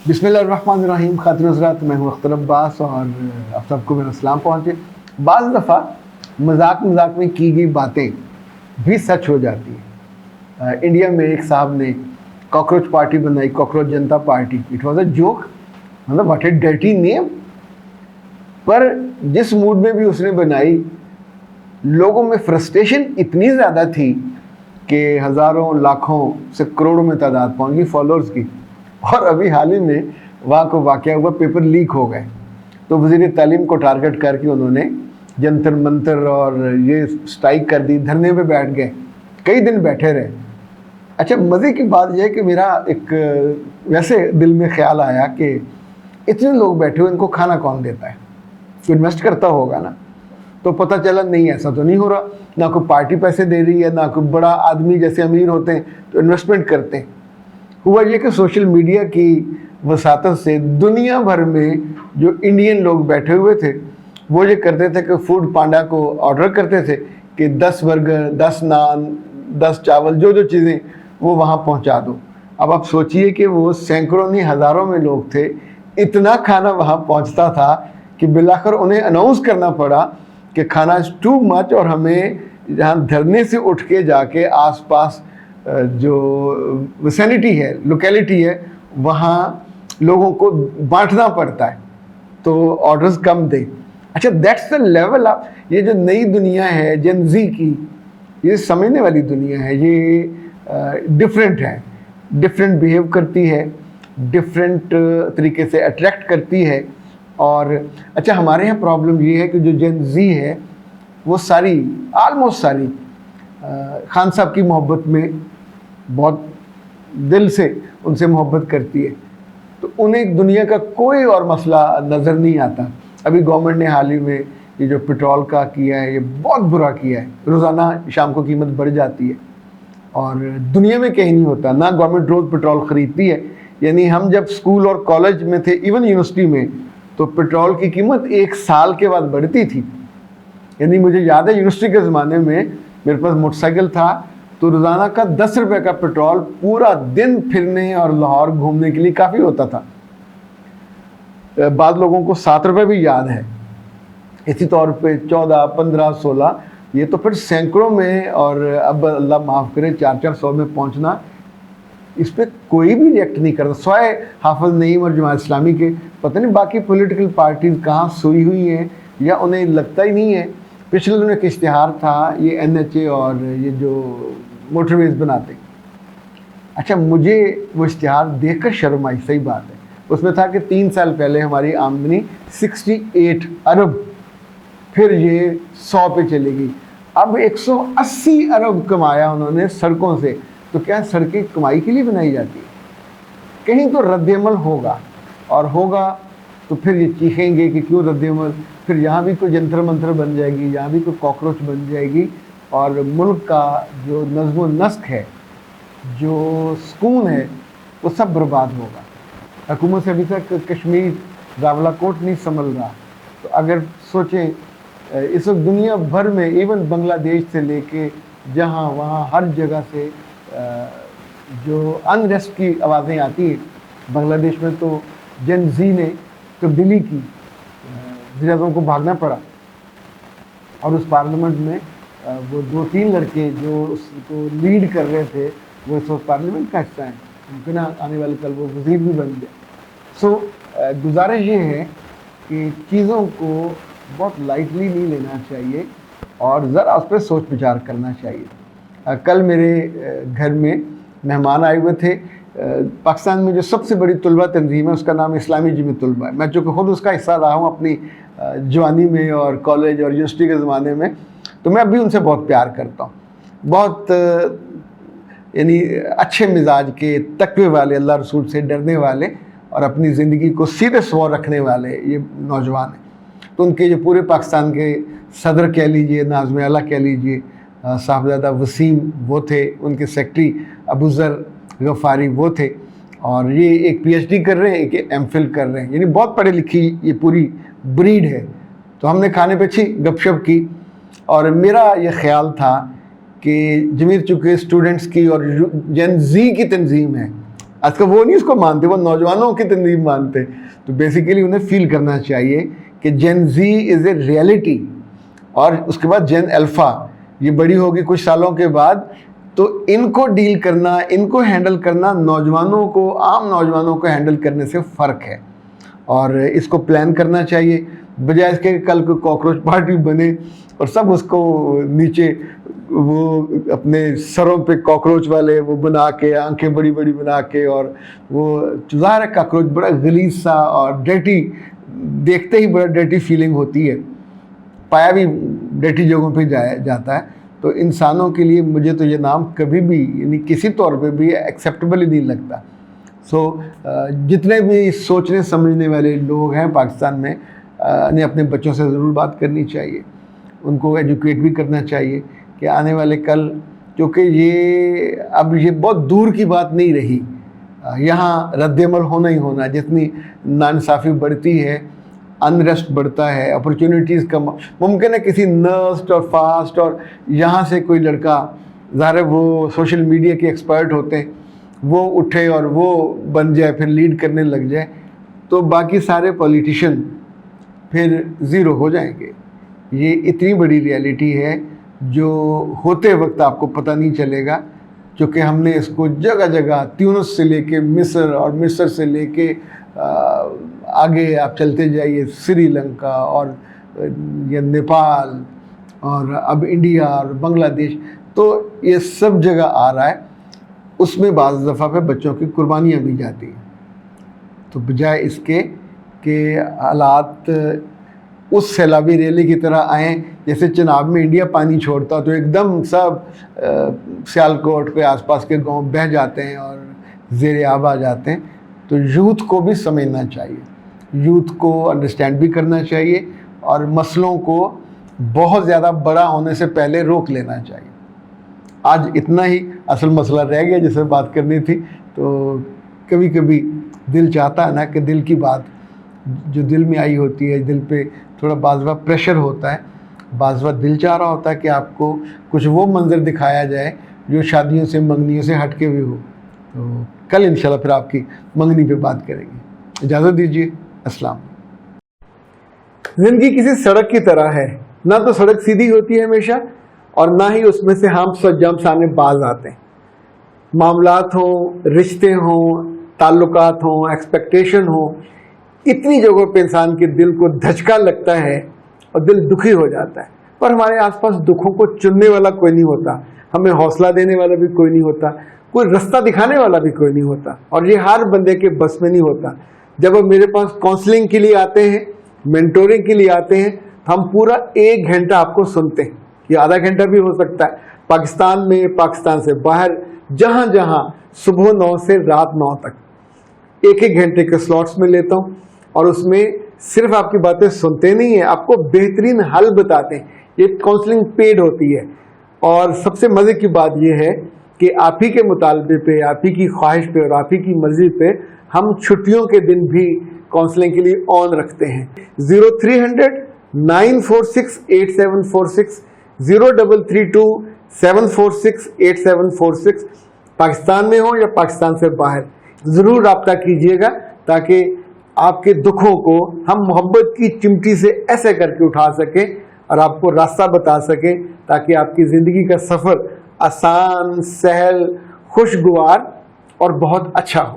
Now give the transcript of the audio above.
बिस्मिल्लाहिर्रहमानिर्रहीम। खातिन हज़रात, मैं हूँ अख्तर अब्बास और आप सबको मेरा सलाम पहुँचे। बाज़ दफ़ा मजाक में की गई बातें भी सच हो जाती हैं। इंडिया में एक साहब ने कॉकरोच पार्टी बनाई, cockroach Janata party. It was a joke, मतलब व्हाट ए डर्टी नेम। पर जिस मूड में भी उसने बनाई, लोगों में फ्रस्ट्रेशन इतनी ज़्यादा थी कि हज़ारों लाखों से करोड़ों में तादाद पहुँच गई फॉलोअर्स की। और अभी हाल ही में वहाँ को वाक़या हुआ, पेपर लीक हो गए, तो वज़ीर तालीम को टारगेट करके उन्होंने जंतर मंतर और ये स्ट्राइक कर दी, धरने पे बैठ गए, कई दिन बैठे रहे। अच्छा, मज़े की बात यह है कि मेरा एक वैसे दिल में ख्याल आया कि इतने लोग बैठे हुए, इनको खाना कौन देता है? तो इन्वेस्ट करता होगा ना। तो पता चला नहीं, ऐसा तो नहीं हो रहा, ना कोई पार्टी पैसे दे रही है, ना कोई बड़ा आदमी जैसे अमीर होते हैं तो इन्वेस्टमेंट करते हैं। हुआ ये कि सोशल मीडिया की वसातत से दुनिया भर में जो इंडियन लोग बैठे हुए थे वो ये करते थे कि फूड पांडा को ऑर्डर करते थे कि 10 बर्गर, 10 नान, 10 चावल, जो चीज़ें वो वहाँ पहुँचा दो। अब आप सोचिए कि वो सैकड़ों नहीं हज़ारों में लोग थे, इतना खाना वहाँ पहुँचता था कि बिलाखिर उन्हें अनाउंस करना पड़ा कि खाना इज़ टू मच, और हमें जहाँ धरने से उठ के जाके आसपास जो विसिनिटी है, लोकेलिटी है, वहाँ लोगों को बांटना पड़ता है, तो ऑर्डर्स कम दे। अच्छा, दैट्स द लेवल ऑफ ये जो नई दुनिया है जेन ज़ी की, ये समझने वाली दुनिया है। ये डिफरेंट है, डिफरेंट बिहेव करती है, डिफरेंट तरीके से अट्रैक्ट करती है। और अच्छा, हमारे यहाँ प्रॉब्लम ये है कि जो जेन ज़ी है वो सारी, आलमोस्ट सारी खान साहब की मोहब्बत में बहुत दिल से उनसे मोहब्बत करती है, तो उन्हें दुनिया का कोई और मसला नज़र नहीं आता। अभी गवर्नमेंट ने हाल ही में ये जो पेट्रोल का किया है, ये बहुत बुरा किया है। रोज़ाना शाम को कीमत बढ़ जाती है और दुनिया में कहीं नहीं होता, ना गवर्नमेंट रोज़ पेट्रोल ख़रीदती है। यानी हम जब स्कूल और कॉलेज में थे, इवन यूनिवर्सिटी में, तो पेट्रोल की कीमत 1 साल के बाद बढ़ती थी। यानी मुझे याद है यूनिवर्सिटी के ज़माने में मेरे पास मोटरसाइकिल था, तो रोज़ाना का 10 रुपये का पेट्रोल पूरा दिन फिरने और लाहौर घूमने के लिए काफ़ी होता था। बाद लोगों को 7 रुपये भी याद है। इसी तौर पे 14, 15, 16, ये तो फिर सैकड़ों में, और अब अल्लाह माफ़ करे 400-400 में पहुंचना, इस पर कोई भी रिएक्ट नहीं करता, स्वाय हाफिज़ नईम और जमात इस्लामी के। पता नहीं बाकी पॉलिटिकल पार्टीज़ कहाँ सोई हुई हैं, या उन्हें लगता ही नहीं है। पिछले दिनों एक इश्तिहार था, ये NHA और ये जो मोटरवेज़ बनाते। अच्छा, मुझे वो इश्तिहार देखकर शर्म आई, सही बात है। उसमें था कि 3 साल पहले हमारी आमदनी 68 अरब, फिर ये 100 पे चली गई, अब 180 अरब कमाया उन्होंने सड़कों से। तो क्या सड़कें कमाई के लिए बनाई जाती है? कहीं तो रद्द-ए-अमल होगा, और होगा तो फिर ये चीखेंगे कि क्यों रद्द-ए-अमल। फिर यहाँ भी कोई जंतर मंतर बन जाएगी, यहाँ भी कोई कॉकरोच बन जाएगी, और मुल्क का जो नज़्म व नस्क है, जो सुकून है, वो सब बर्बाद होगा। हुकूमत से अभी तक कश्मीर, रावलाकोट नहीं संभल रहा। तो अगर सोचें, इस वक्त दुनिया भर में, इवन बांग्लादेश से लेके जहाँ वहाँ हर जगह से जो अनरेस्ट की आवाज़ें आती हैं, बांग्लादेश में तो जेन ज़ी ने तब्दीली की, वज़ीर-ए-आज़म को भागना पड़ा, और उस पार्लियामेंट में वो 2-3 लड़के जो उसको लीड कर रहे थे, वो इस वक्त पार्लियामेंट का हिस्सा हैं। मुमकिन आने वाले कल वो वज़ीर भी बन गए। सो गुजारिश ये है कि चीज़ों को बहुत लाइटली नहीं लेना चाहिए, और ज़रा उस पर सोच विचार करना चाहिए। कल मेरे घर में मेहमान आए हुए थे। पाकिस्तान में जो सबसे बड़ी तलबा तंजीम है, उसका नाम इस्लामी जमीयत तलबा है। मैं चूँकि ख़ुद उसका हिस्सा रहा हूँ अपनी जवानी में और कॉलेज और यूनिवर्सिटी के ज़माने में, तो मैं अभी उनसे बहुत प्यार करता हूँ। बहुत यानी अच्छे मिजाज के, तकवे वाले, अल्लाह रसूल से डरने वाले, और अपनी ज़िंदगी को सीधे सवार रखने वाले ये नौजवान हैं। तो उनके जो पूरे पाकिस्तान के सदर कह लीजिए, नाज़िम आला कह लीजिए, साहबजादा वसीम वो थे, उनके सेक्रेटरी अबू ज़र गफ़ारी वो थे, और ये एक PhD कर रहे हैं, एक MPhil कर रहे हैं। यानी बहुत पढ़ी लिखी ये पूरी ब्रीड है। तो हमने खाने पे अच्छी गपशप की, और मेरा ये ख्याल था कि जमीयत चूँकि स्टूडेंट्स की और जेन ज़ी की तंजीम है, آج کل وہ نہیں اس کو مانتے, وہ نوجوانوں کی تنظیم مانتے. تو بیسیکلی انہیں فیل کرنا چاہیے کہ جین زی از اے ریئلٹی, اور اس کے بعد جین الفا یہ بڑی ہوگی کچھ سالوں کے بعد. تو ان کو ڈیل کرنا, ان کو ہینڈل کرنا نوجوانوں کو, عام نوجوانوں کو ہینڈل کرنے سے فرق ہے, اور اس کو پلان کرنا چاہیے بجائے اس کے کہ کل کو کاکروچ پارٹی بنے اور سب اس کو نیچے وہ اپنے سروں پہ کاکروچ والے وہ بنا کے, آنکھیں بڑی بڑی بنا کے, اور وہ ظاہر ہے کاکروچ بڑا غلیظ سا اور ڈرٹی, دیکھتے ہی بڑا ڈرٹی فیلنگ ہوتی ہے, پایا بھی ڈرٹی جگہوں پہ جاتا ہے. تو انسانوں کے لیے مجھے تو یہ نام کبھی بھی یعنی کسی طور پہ بھی ایکسیپٹیبل ہی نہیں لگتا. سو جتنے بھی سوچنے سمجھنے والے لوگ ہیں پاکستان میں, انہیں اپنے بچوں سے ضرور بات کرنی چاہیے, ان کو ایجوکیٹ بھی کرنا چاہیے کہ آنے والے کل, کیونکہ یہ بہت دور کی بات نہیں رہی, یہاں رد عمل ہونا ہی ہونا. جتنی ناانصافی بڑھتی ہے, انریسٹ بڑھتا ہے, اپرچونیٹیز کا ممکن ہے کسی نرسٹ اور فاسٹ اور یہاں سے کوئی لڑکا, ظاہر ہے وہ سوشل میڈیا کے ایکسپرٹ ہوتے ہیں, وہ اٹھے اور وہ بن جائے, پھر لیڈ کرنے لگ جائے, تو باقی سارے پولیٹیشین پھر زیرو ہو جائیں گے. یہ اتنی بڑی ریئلٹی ہے جو ہوتے وقت آپ کو پتہ نہیں چلے گا, کیونکہ ہم نے اس کو جگہ جگہ تیونس سے لے کے مصر, اور مصر سے لے کے آگے آپ چلتے جائیے سری لنکا اور یہ نیپال اور اب انڈیا اور بنگلہ دیش, تو یہ سب جگہ آ رہا ہے. اس میں بعض دفعہ پہ بچوں کی قربانیاں بھی جاتی ہیں. تو بجائے اس کے کہ حالات اس سیلابی ریلی کی طرح آئیں جیسے چناب میں انڈیا پانی چھوڑتا تو ایک دم سب سیالکوٹ کے آس پاس کے گاؤں بہہ جاتے ہیں اور زیر آب آ جاتے ہیں. تو یوتھ کو بھی سمجھنا چاہیے, یوتھ کو انڈرسٹینڈ بھی کرنا چاہیے, اور مسئلوں کو بہت زیادہ بڑا ہونے سے پہلے روک لینا چاہیے. آج اتنا ہی اصل مسئلہ رہ گیا جس سے بات کرنی تھی. تو کبھی کبھی دل چاہتا ہے نا کہ دل کی بات جو دل میں آئی ہوتی ہے, دل پہ تھوڑا بعض وقت پریشر ہوتا ہے, بعض وقت دل چاہ رہا ہوتا ہے کہ آپ کو کچھ وہ منظر دکھایا جائے جو شادیوں سے منگنیوں سے ہٹ کے بھی ہو. تو کل انشاءاللہ پھر آپ کی منگنی پہ بات کریں گے. اجازت دیجیے, السلام. زندگی کسی سڑک کی طرح ہے, نہ تو سڑک سیدھی ہوتی ہے ہمیشہ, اور نہ ہی اس میں سے ہم جم سامنے باز آتے ہیں. معاملات ہوں, رشتے ہوں, تعلقات ہوں, ایکسپیکٹیشن ہوں, اتنی جگہوں پہ انسان کے دل کو دھچکا لگتا ہے اور دل دکھی ہو جاتا ہے. پر ہمارے آس پاس دکھوں کو چننے والا کوئی نہیں ہوتا, ہمیں حوصلہ دینے والا بھی کوئی نہیں ہوتا, کوئی رستہ دکھانے والا بھی کوئی نہیں ہوتا, اور یہ ہر بندے کے بس میں نہیں ہوتا. جب وہ میرے پاس کاؤنسلنگ کے لیے آتے ہیں, مینٹورنگ کے لیے آتے ہیں, تو ہم پورا 1 گھنٹہ آپ کو سنتے ہیں, یہ آدھا گھنٹہ بھی ہو سکتا ہے. پاکستان میں, پاکستان سے باہر, جہاں جہاں صبح 9 سے رات 9 تک 1 گھنٹے کے سلاٹس میں لیتا ہوں, اور اس میں صرف آپ کی باتیں سنتے نہیں ہیں, آپ کو بہترین حل بتاتے ہیں. یہ کاؤنسلنگ پیڈ ہوتی ہے, اور سب سے مزے کی بات یہ ہے کہ آپ ہی کے مطالبے پہ, آپ ہی کی خواہش پہ اور آپ ہی کی مرضی پہ ہم چھٹیوں کے دن بھی کاؤنسلنگ کے لیے آن رکھتے ہیں. 0300 946 8746 0332 746 8746. پاکستان میں ہوں یا پاکستان سے باہر, ضرور رابطہ کیجیے گا, تاکہ آپ کے دکھوں کو ہم محبت کی چمٹی سے ایسے کر کے اٹھا سکیں اور آپ کو راستہ بتا سکیں, تاکہ آپ کی زندگی کا سفر آسان, سہل, خوشگوار اور بہت اچھا ہو.